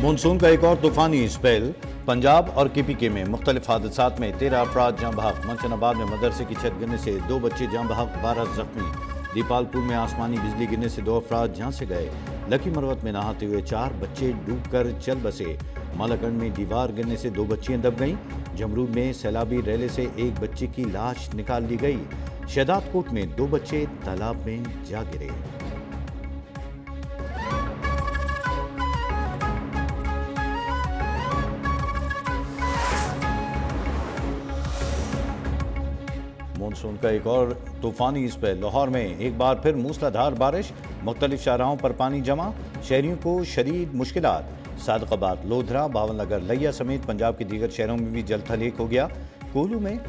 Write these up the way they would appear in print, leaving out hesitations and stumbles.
Monsoon का एक और तूफानी स्पेल पंजाब और केपीके में मुख्तलिफ हादसात में 13 अफराद जाँ बहक। मंचनाबाद में मदरसे की छत गिरने से 2 बच्चे जाँ बहक, 12 जख्मी। दीपालपुर में आसमानी बिजली गिरने से 2 अफराद झांसे गए। लकी मरवत में नहाते हुए 4 बच्चे डूबकर चल बसे। मालागढ़ में दीवार गिरने से 2 बच्चियां दब गईं। जमरूद में सैलाबी रैले से 1 बच्चे की लाश निकाल ली गई। शहदादकोट में 2 बच्चे तालाब में जा गिरे। मानसून का एक और तूफानी स्पेल। लाहौर में एक बार फिर मूसलाधार बारिश, मुख्तलिफ शाहराहों पर पानी जमा, शहरियों को शदीद मुश्किलात। सादकाबाद, लोधरा, बावलनगर, लिया समेत पंजाब के दीगर शहरों में भी जल थल हो गया। कोलू में,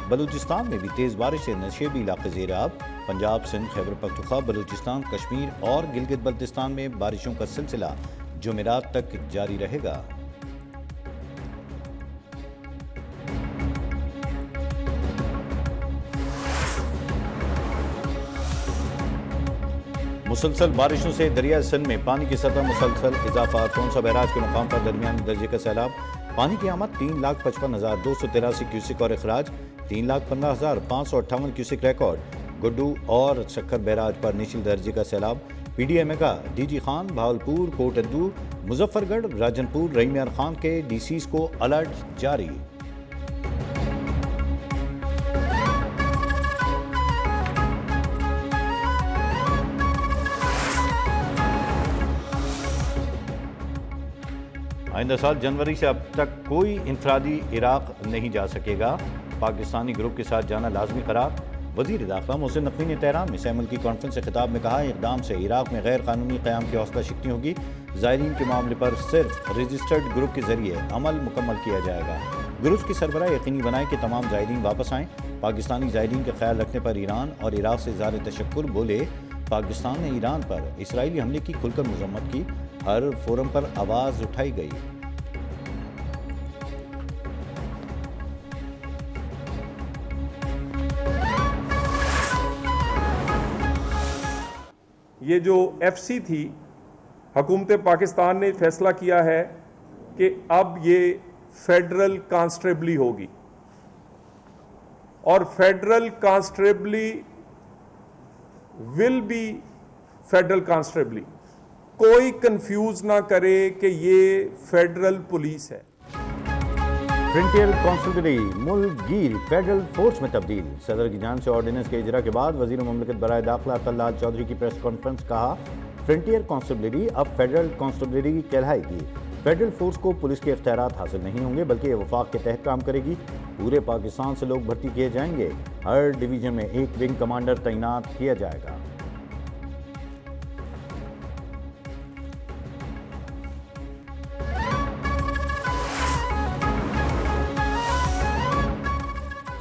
बलूचिस्तान में भी तेज बारिश से नशेबी इलाके ज़ेर आब। पंजाब, सिंध, खैबर पख्तूनख्वा, बलूचिस्तान, कश्मीर और गिलगित बल्तिस्तान में बारिशों का सिलसिला जुमेरात तक जारी रहेगा। मुसलसल बारिशों से दरिया सिंध में पानी की सतह मुसलसल इजाफा। टोंसा बैराज के मुकाम पर दरमियानी दर्जे का सैलाब। पानी की आमद 3,55,283 क्यूसिक और अखराज 3,15,558 क्यूसिक रिकॉर्ड। गुड्डू और शक्कर बैराज पर निचले दर्जे का सैलाब। पीडीएमए का डीजी खान, भावलपुर, कोटद्दू, मुजफ्फरगढ़, राजनपुर, रहीम खान के डीसीज को अलर्ट जारी। आइंदा साल जनवरी से अब तक कोई इंफरादी इराक नहीं जा सकेगा। पाकिस्तानी ग्रुप के साथ जाना लाजमी करार। वजीर दाखिला मोहसिन नकवी ने तेहरान में सैमुल की कॉन्फ्रेंस से खिताब में कहा, इक़दाम से इराक में गैर कानूनी क़याम की हौसला शिकनी होगी। ज़ायरीन के मामले पर सिर्फ रजिस्टर्ड ग्रुप के जरिए अमल मुकम्मल किया जाएगा। ग्रुप की सरबराह यकीनी बनाए कि तमाम ज़ायरीन वापस आएँ। पाकिस्तानी ज़ायरीन के ख्याल रखने पर ईरान और इराक से इज़हार तशक्कुर। बोले, पाकिस्तान ने ईरान पर इसराइली हमले की खुलकर मजम्मत की। हर फोरम पर आवाज़ उठाई गई। ये जो एफसी थी, हुकूमत पाकिस्तान ने फैसला किया है कि अब ये फेडरल कांस्टेबली होगी और फेडरल कांस्टेबली विल बी फेडरल कांस्टेबली। कोई कंफ्यूज ना करे कि ये फेडरल पुलिस है। फ्रंटियर कांस्टेबली मुल्कगीर फेडरल फोर्स में तब्दील। सदर की जान से ऑर्डिनेंस के इजरा के बाद वजीर ममलकत बराए दाखिला अतुल्लाह चौधरी की प्रेस कॉन्फ्रेंस। कहा, फ्रंटियर कांस्टेबली अब फेडरल कांस्टेबली कहलाएगी। फेडरल फोर्स को पुलिस के इख्तियारात हासिल नहीं होंगे, बल्कि ये वफाक के तहत काम करेगी। पूरे पाकिस्तान से लोग भर्ती किए जाएंगे। हर डिवीजन में एक विंग कमांडर तैनात किया जाएगा।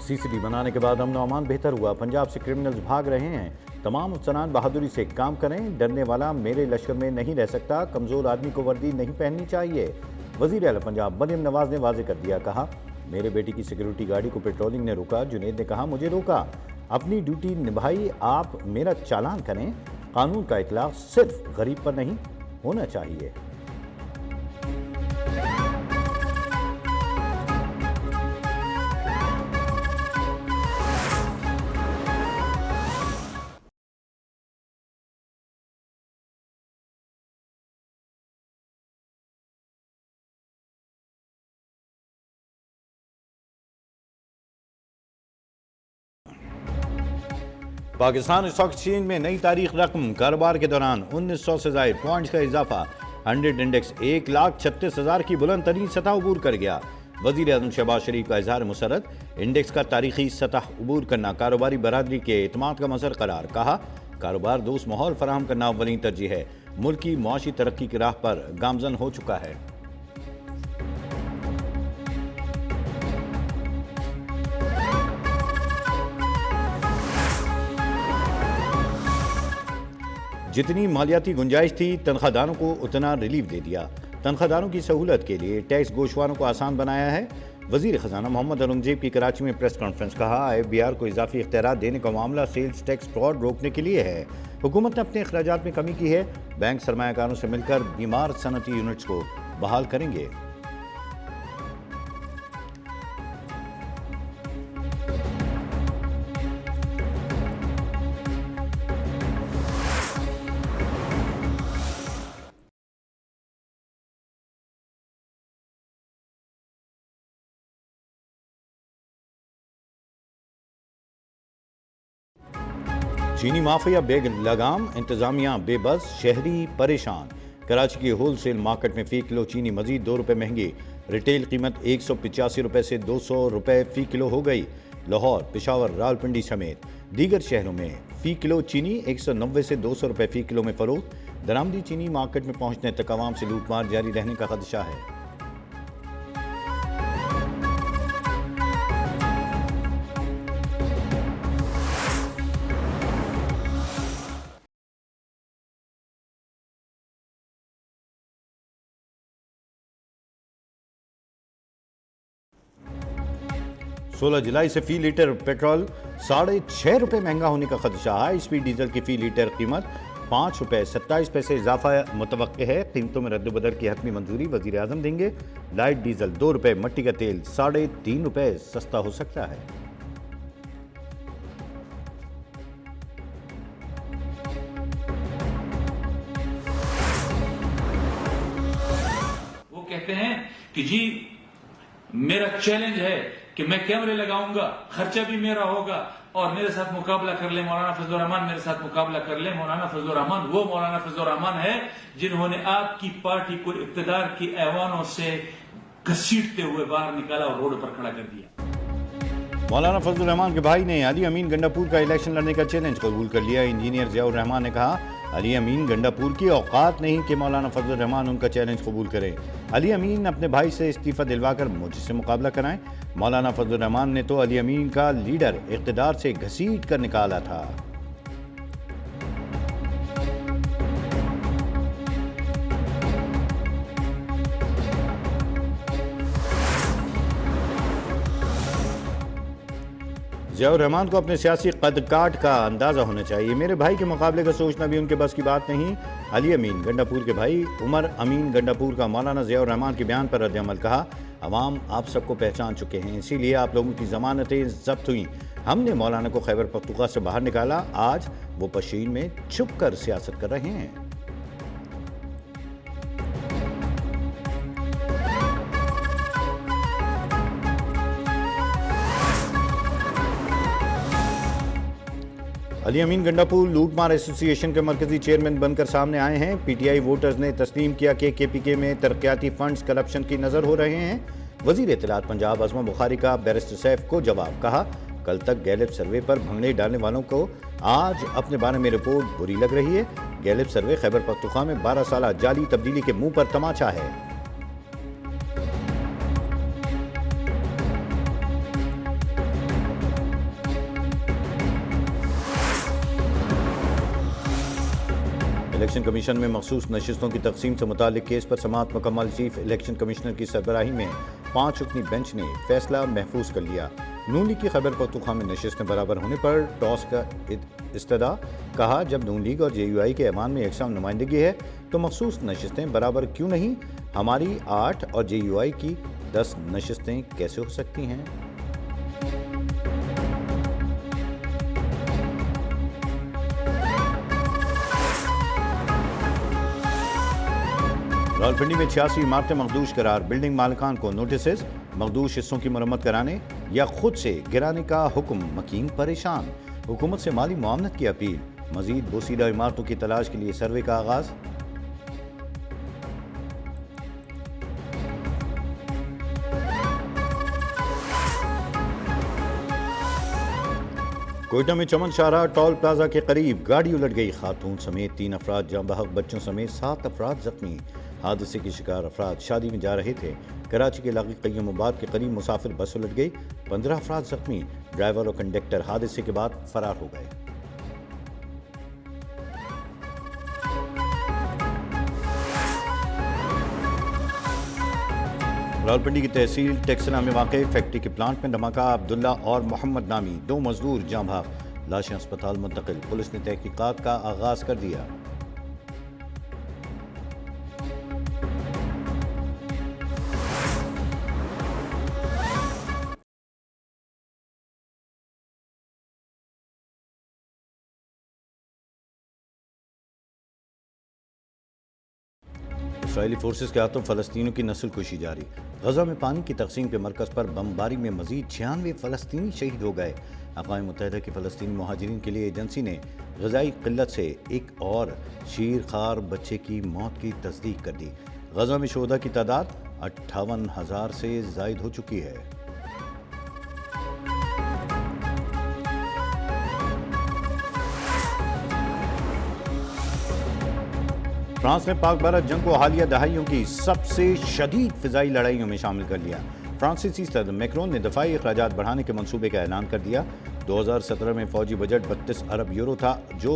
सीसीडी बनाने के बाद अमन व अमान बेहतर हुआ। पंजाब से क्रिमिनल्स भाग रहे हैं। तमाम अफसरान बहादुरी से काम करें। डरने वाला मेरे लश्कर में नहीं रह सकता। कमज़ोर आदमी को वर्दी नहीं पहननी चाहिए। वज़ीर आला पंजाब मरियम नवाज ने वाजे कर दिया। कहा, मेरे बेटी की सिक्योरिटी गाड़ी को पेट्रोलिंग ने रोका। जुनेद ने कहा, मुझे रोका। अपनी ड्यूटी निभाई, आप मेरा चालान करें। कानून का इतलाक सिर्फ गरीब पर नहीं होना चाहिए। पाकिस्तान स्टॉक एक्सचेंज में नई तारीख रकम। कारोबार के दौरान 1900 से ज़ायद पॉइंट्स का इजाफा। 100 इंडेक्स 1,36,000 की बुलंद तरीन सतह अबूर कर गया। वज़ीर आज़म शहबाज शरीफ का इजहार मुसरत। इंडेक्स का तारीखी सतह अबूर करना कारोबारी बरादरी के एतमाद का मसर करार। कहा, कारोबार दोस्त माहौल फराहम करना अव्वलीन तरजीह है। मुल्क की मुआशी तरक्की की राह पर गामजन हो चुका है। जितनी मालियाती गुंजाइश थी, तनख्वाहदारों को उतना रिलीफ दे दिया। तनख्वाहदारों की सहूलत के लिए टैक्स गोशवारों को आसान बनाया है। वजीर खजाना मोहम्मद औरंगजेब की कराची में प्रेस कॉन्फ्रेंस। कहा, IFBR को इजाफी इख्तियार देने का मामला सेल्स टैक्स फ्रॉड रोकने के लिए है। हुकूमत ने अपने अखराजात में कमी की है। बैंक सरमायाकारों से मिलकर बीमार सनती यूनिट्स को बहाल करेंगे। चीनी माफिया बेलगाम, इंतजामिया बेबस, शहरी परेशान। कराची की होलसेल मार्केट में फी किलो चीनी मजीद 2 रुपये महंगी। रिटेल कीमत 185 रुपये से 200 रुपये फी किलो हो गई। लाहौर, पेशावर, रावलपिंडी समेत दीगर शहरों में फी किलो चीनी 190 से 200 रुपये फी किलो में फरोख्त। दरामदी चीनी मार्केट में पहुंचने तक आवाम से लूटमार जारी रहने का खदशा है। 16 जुलाई से फी लीटर पेट्रोल 6.5 रुपये महंगा होने का खदशा है। हाई स्पीड डीजल की फी लीटर कीमत 5 रुपये 27 पैसे इजाफा मुतवक्के है। कीमतों में रद्दबदल की हतमी मंजूरी वजीर आजम देंगे। लाइट डीजल 2 रुपये, मट्टी का तेल 3.5 रुपये सस्ता हो सकता है। वो कहते हैं कि जी मेरा चैलेंज है कि मैं कैमरे लगाऊंगा, खर्चा भी मेरा होगा और मेरे साथ मुकाबला कर ले मौलाना फजलुर रहमान, मेरे साथ मुकाबला कर ले। मौलाना फजलुर रहमान वो मौलाना फजलुर रहमान है जिन्होंने आपकी पार्टी को इक्तदार की ऐवानों से घसीटते हुए बाहर निकाला और रोड पर खड़ा कर दिया। मौलाना फजलुर रहमान के भाई ने अली अमीन गंडापुर का इलेक्शन लड़ने का चैलेंज कबूल कर लिया। इंजीनियर जियाउर रहमान ने कहा, अली अमीन गंडापुर की औकात नहीं कि मौलाना फजलुर रहमान उनका चैलेंज कबूल करें। अली अमीन अपने भाई से इस्तीफा दिलवाकर मुझसे मुकाबला कराएं। मौलाना फजलुर रहमान ने तो अली अमीन का लीडर इक़्तिदार से घसीट कर निकाला था। जियाउर रहमान को अपने सियासी कदकाठ का अंदाज़ा होना चाहिए। मेरे भाई के मुकाबले का सोचना भी उनके बस की बात नहीं। अली अमीन गंडापुर के भाई उमर अमीन गंडापुर का मौलाना जियाउर रहमान के बयान पर रद्द-ए-अमल कहा, अवाम आप सबको पहचान चुके हैं, इसीलिए आप लोगों की जमानतें जब्त हुई। हमने मौलाना को खैबर पख्तूनख्वा से बाहर निकाला, आज वो पशीन में छुप कर सियासत कर रहे हैं। अली अमीन गंडापुर लूटमार एसोसिएशन के मरकजी चेयरमैन बनकर सामने आए हैं। पीटीआई वोटर्स ने तस्लीम किया कि केपीके में तरक्याती फंड्स करप्शन की नजर हो रहे हैं। वजीर इत्तलात पंजाब अज़मा बुखारी का बैरिस्टर सैफ को जवाब, कहा कल तक गैलिब सर्वे पर भंगड़े डालने वालों को आज अपने बारे में रिपोर्ट बुरी लग रही है। गैलिब सर्वे खैबर पख्तूनख्वा में 12 साल जाली तब्दीली के मुंह पर तमाचा है। इलेक्शन कमीशन में मखसूस नशिस्तों की तकसीम से मुतालिक केस पर समाअत मुकम्मल। चीफ इलेक्शन कमिश्नर की सरबराही में 5 रुकनी बेंच ने फैसला महफूज कर लिया। नून लीग की खैबर पख्तूनख्वा में नशिस्तें बराबर होने पर टॉस का इस्तदा, कहा जब नून लीग और JUI के ऐवान में यकसां नुमाइंदगी है तो मखसूस नशिस्तें बराबर क्यों नहीं? हमारी 8 और JUI की 10 नशिस्तें कैसे हो सकती हैं? रावलपिंडी में 86 इमारतें मखदूश करार। बिल्डिंग मालिकान को नोटिस, मखदूश हिस्सों की मरम्मत कराने या खुद से गिराने का हुक्म। मकीन परेशान, हुकूमत से माली मुआवनत की अपील। मजीद बोसीदा इमारतों की तलाश के लिए सर्वे का आगाज। कोयटा में चमन शाहरा टोल प्लाजा के करीब गाड़ी उलट गई। खातून समेत 3 अफराद जाँ बहक, बच्चों समेत 7 अफराद जख्मी। हादसे के शिकार अफराद शादी में जा रहे थे। कराची के इलाके क़य्युमाबाद के करीब मुसाफिर बस उलट गई, 15 अफराद जख्मी। ड्राइवर और कंडक्टर हादसे के बाद फरार हो गए। रावलपिंडी की तहसील टेक्सला में वाक़ फैक्ट्री के प्लांट में धमाका। अब्दुल्ला और मोहम्मद नामी 2 मजदूर जाँ बहक, लाशें अस्पताल मुंतकिल। पुलिस ने तहकीकात का आगाज कर दिया। इसराइली फोर्सेस के हाथों फ़लस्तीनियों की नस्लकुशी जारी। गजा में पानी की तकसीम के मरकज़ पर बमबारी में मज़ीद 96 फ़लस्तीनी शहीद हो गए। अक़वाम मुत्तहिदा की फ़लस्तीनी मुहाजिरीन के लिए एजेंसी ने ग़िज़ाई क़िल्लत से एक और शीरखार बच्चे की मौत की तस्दीक कर दी। गजा में शोहदा की तादाद 58,000 से ज़ायद हो चुकी है। फ्रांस ने पाक भारत जंग को हालिया दहाइयों की सबसे शदीद फ़िज़ाई लड़ाइयों में शामिल कर लिया। फ्रांसीसी सदर मैक्रोन ने दफ़ाई अखराजात बढ़ाने के मंसूबे का ऐलान कर दिया। 2017 में फ़ौजी बजट 32 अरब यूरो था, जो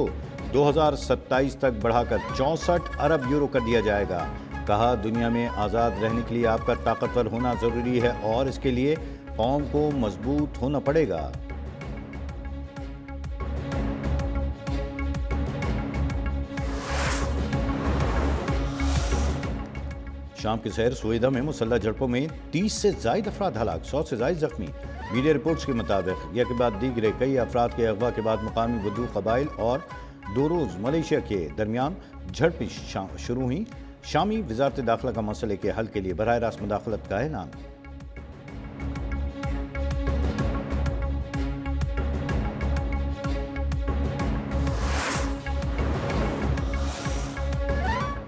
2027 तक बढ़ाकर 64 अरब यूरो कर दिया जाएगा। कहा, दुनिया में आज़ाद रहने के लिए आपका ताकतवर होना ज़रूरी है और इसके लिए कौम को मजबूत होना पड़ेगा। शाम के शहर सुवेदा में मुसल्लह झड़पों में 30 से ज़ायद अफराद हलाक, 100 से ज़ायद जख्मी। मीडिया रिपोर्ट्स के मुताबिक यह के बाद दीगरे कई अफराद के अगवा के बाद मुकामी बदू कबाइल और दो रोज़ मलेशिया के दरमियान झड़पें शुरू हुई। शामी वजारत दाखिला का मसले के हल के लिए बराह रास्त मुदाखलत का ऐलान।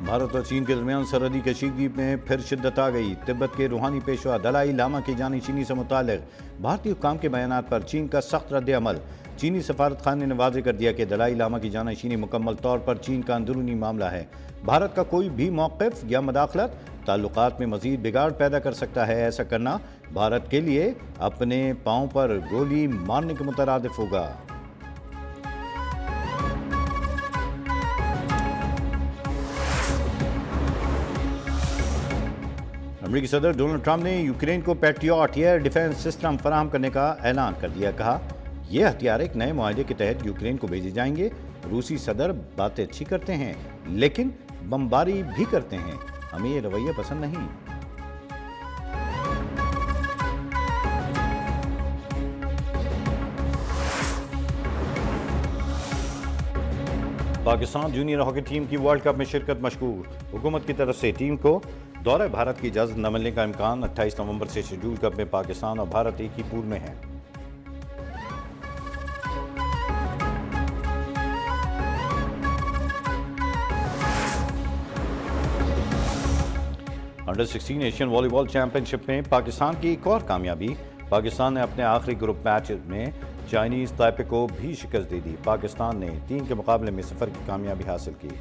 भारत और चीन के दरमियान सरहदी कशीदगी में फिर शिद्दत आ गई। तिब्बत के रूहानी पेशवा दलाई लामा की जानिशीनी से मुताल्लिक भारतीय हुक्काम के बयानात पर चीन का सख्त रद्द-ए-अमल। चीनी सफारत खाने ने वाज़ेह कर दिया कि दलाई लामा की जानिशीनी मुकम्मल तौर पर चीन का अंदरूनी मामला है। भारत का कोई भी मौक़िफ़ या मदाखलत ताल्लुकात में मज़ीद बिगाड़ पैदा कर सकता है। ऐसा करना भारत के लिए अपने पाँव पर गोली मारने के मुतरादिफ होगा। अमेरिकी सदर डोनाल्ड ट्रंप ने यूक्रेन को पैट्रियट एयर डिफेंस सिस्टम फराहम करने का ऐलान कर दिया। कहा, यह हथियार एक नए मुआहदे के तहत यूक्रेन को भेजे जाएंगे। रूसी सदर बातें अच्छी करते हैं लेकिन बमबारी भी करते हैं। हमें ये रवैया पसंद नहीं। पाकिस्तान जूनियर हॉकी टीम की वर्ल्ड कप में शिरकत मशकूक। हुकूमत की तरफ से टीम को दौरे भारत की इजाज़त न मिलने का इम्कान। 28 नवंबर से शेड्यूल कप में पाकिस्तान और भारत एक ही पूल में हैं। अंडर 16 एशियन वॉलीबॉल चैंपियनशिप में पाकिस्तान की एक और कामयाबी। पाकिस्तान ने अपने आखिरी ग्रुप मैच में चाइनीज ताइपे को भी शिकस्त दे दी। पाकिस्तान ने 3 के मुकाबले में 0 की कामयाबी हासिल की।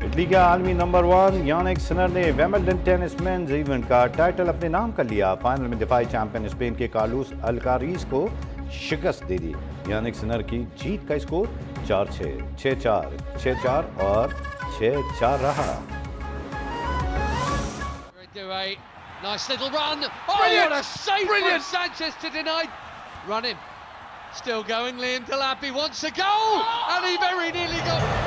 इटली के आलमी नंबर 1 यानिक सिनर ने विंबलडन टेनिस मेंस इवेंट का टाइटल अपने नाम कर लिया। फाइनल में दिफाई चैंपियन स्पेन के कार्लोस अल्काराज को शिकस्त दे दी। यानिक सिनर की जीत का स्कोर 4-6, 6-4, 6-4 और 6-4 रहा। Nice little run. Oh, what a save from Sanchez to deny. Run him. Still going. Liam Delapy wants a goal, and he very nearly got.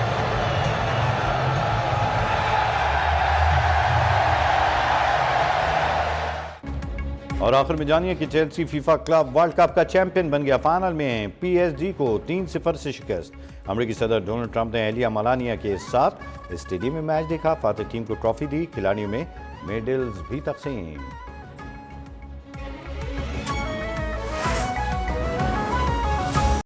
और आखिर में जानिए कि Chelsea FIFA club world cup का champion बन गया। Final में PSG को 3-0 से शिकस्त। अमेरिकी सदर डोनाल्ड ट्रंप ने एलिया मलानिया के साथ स्टेडियम में मैच देखा। फातिह टीम को ट्रॉफी दी। खिलाड़ियों में मेडल्स भी तकसीम।